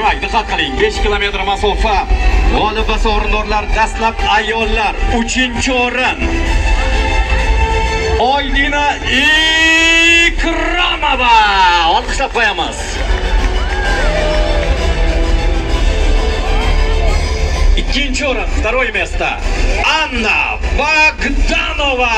Demak, diqqat qiling. 5 kilometr masofa. G'olib va sovrindorlar dastlab ayollar 3-o'rin. Oydina Ikramova. Olqishlab qo'yamiz. Ikkinchi o'rin, второе место. Anna Bogdanova.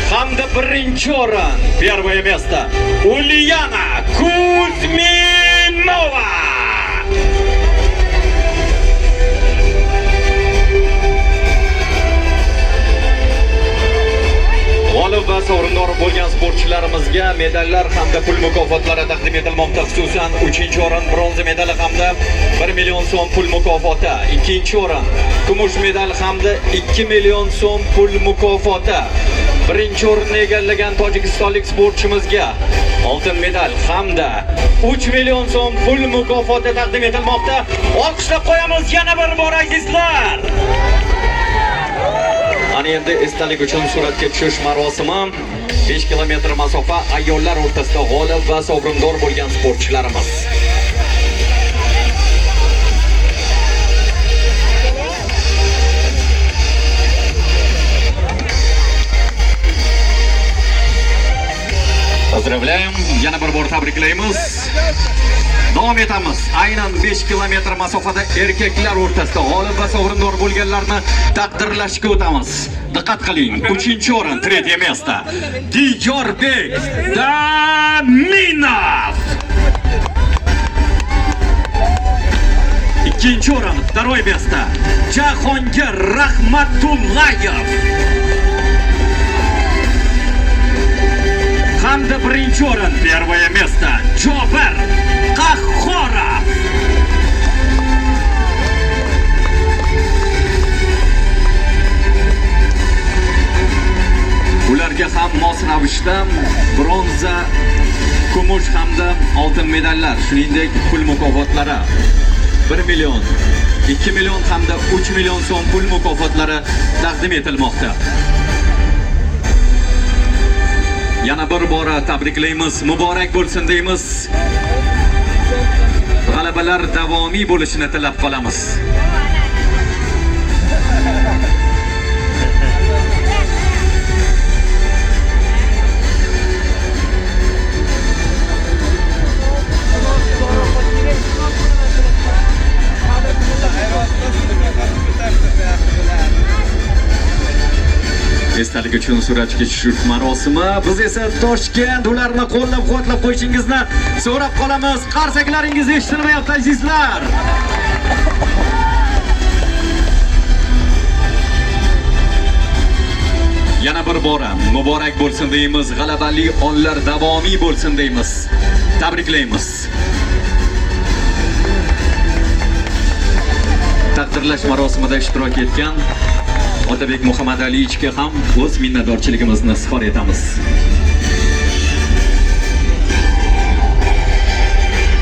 Hamda birinchi o'rin, первое место. Ulyana Kuzminova. G'olib va sovrindor bo'lgan sportchilarimizga medallar hamda pul mukofotlari taqdim etilmoqda. Xususan, 3-o'rin bronza medali hamda 1 million so'm pul mukofoti, 2-o'rin kumush medal hamda 2 million so'm pul mukofoti. 1-o'rinni egallagan tojikistonlik sportchimizga oltin medal hamda 3 million so'm pul mukofoti taqdim etilmoqda. Olqishlab qo'yamiz yana bir bor azizlar. Ana endi esdalik uchun suratga tushish marosimi 5 kilometr masofa ayollar o'rtasida g'olib va sovrindor bo'lgan sportchilarimiz. Поздравляем, yana bir bor tabriklaymiz. Davom etamiz. Aynan 5 kilometr masofada erkaklar o'rtasida g'olib va sovrindor bo'lganlarni taqdirlashga o'tamiz. Diqqat qiling. 3-o'rin, третье место. Diyorbek Daminov. 2-o'rin, второе место. Jahongir Rahmatullayev. Hamda 1-o'rin, первое место. Jobir Qahhorov. Ularga ham mos ravishda bronza, kumush hamda oltin medallar, shuningdek pul mukofotlari 1 million, 2 million hamda 3 million so'm pul mukofotlari taqdim etilmoqda. Yana bir bora tabriklaymiz, muborak bo'lsin deymiz. G'alabalar davomiy bo'lishini tilab qolamiz. Esdalik uchun suratga tushish marosimi. Biz esa Toshkent ularni qo'llab-quvvatlab qo'yishingizni so'rab qolamiz. Qarsaklaringiz eshitilmayapti azizlar. Yana bir bora muborak bo'lsin deymiz. G'alabali onlar davomiy bo'lsin deymiz. Tabriklaymiz. Taqdirlash marosimida ishtirok etgan Otabek Muhammad Aliyevichga ham o'z minnatdorchiligimizni izhor etamiz.